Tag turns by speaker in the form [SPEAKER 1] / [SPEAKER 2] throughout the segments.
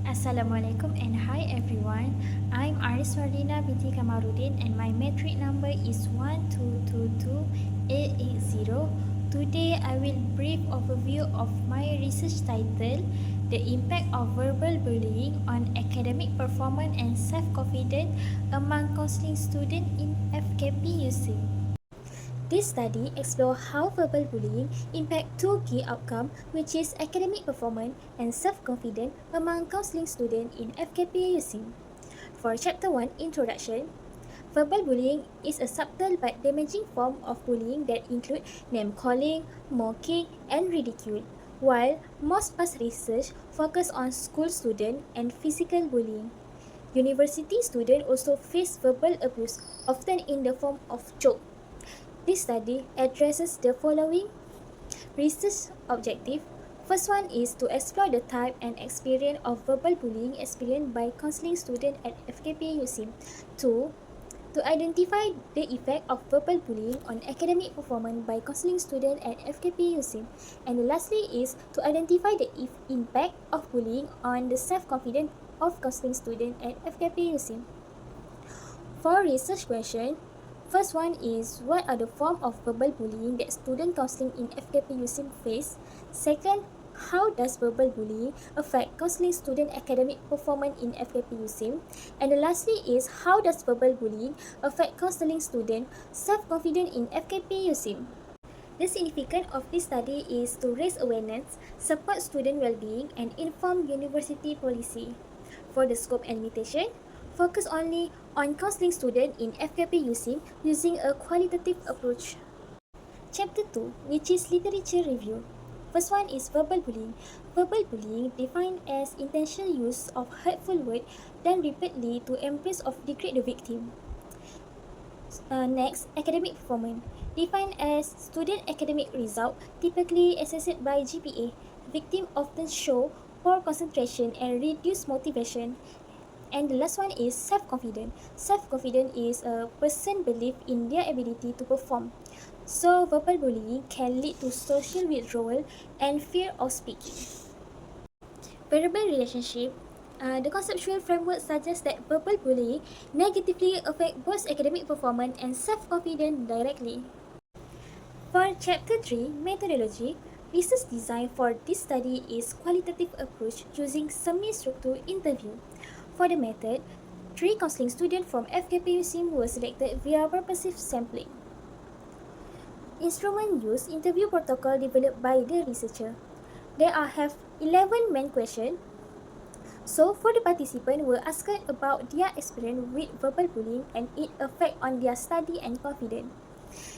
[SPEAKER 1] Assalamualaikum and hi everyone. I'm ARNIS WARDINA Binti Kamarudin and my metric number is 1222880. Today I will brief overview of my research title, The Impact of Verbal Bullying on Academic Performance and Self-Confidence Among Counseling Students in FKP USIM. This study explores how verbal bullying impacts two key outcomes, which is academic performance and self-confidence among counseling students in FKP USIM. For Chapter 1, Introduction, verbal bullying is a subtle but damaging form of bullying that includes name-calling, mocking, and ridicule, while most past research focus on school students and physical bullying. University students also face verbal abuse, often in the form of joke. This study addresses the following research objectives. First one is to explore the type and experience of verbal bullying experienced by counseling students at FKP USIM. 2. To identify the effect of verbal bullying on academic performance by counseling students at FKP USIM. And lastly is to identify the impact of bullying on the self-confidence of counseling students at FKP USIM. For research question, first one is, what are the forms of verbal bullying that student counseling in FKP USIM face? Second, how does verbal bullying affect counseling student academic performance in FKP USIM? And lastly is, how does verbal bullying affect counseling student self-confidence in FKP USIM? The significance of this study is to raise awareness, support student well-being, and inform university policy. For the scope and limitation, focus only on counseling students in FKP USIM using a qualitative approach. Chapter 2, which is literature review. First one is verbal bullying. Verbal bullying defined as intentional use of hurtful words done repeatedly to embrace or degrade the victim. Next, academic performance. Defined as student academic result, typically assessed by GPA. Victim often show poor concentration and reduced motivation. And the last one is self-confidence. Self-confidence is a person's belief in their ability to perform. So, verbal bullying can lead to social withdrawal and fear of speaking. Variable relationship. The conceptual framework suggests that verbal bullying negatively affects both academic performance and self-confidence directly. For Chapter 3, Methodology, research design for this study is qualitative approach using semi-structured interview. For the method, 3 counseling students from FKP USIM were selected via purposive sampling. Instrument use interview protocol developed by the researcher. There have 11 main questions. So, for the participants were asked about their experience with verbal bullying and its effect on their study and confidence.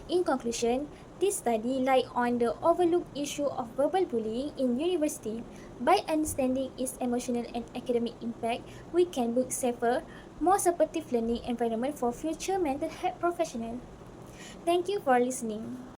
[SPEAKER 1] In conclusion, this study lies on the overlooked issue of verbal bullying in university. By understanding its emotional and academic impact, we can build safer, more supportive learning environment for future mental health professionals. Thank you for listening.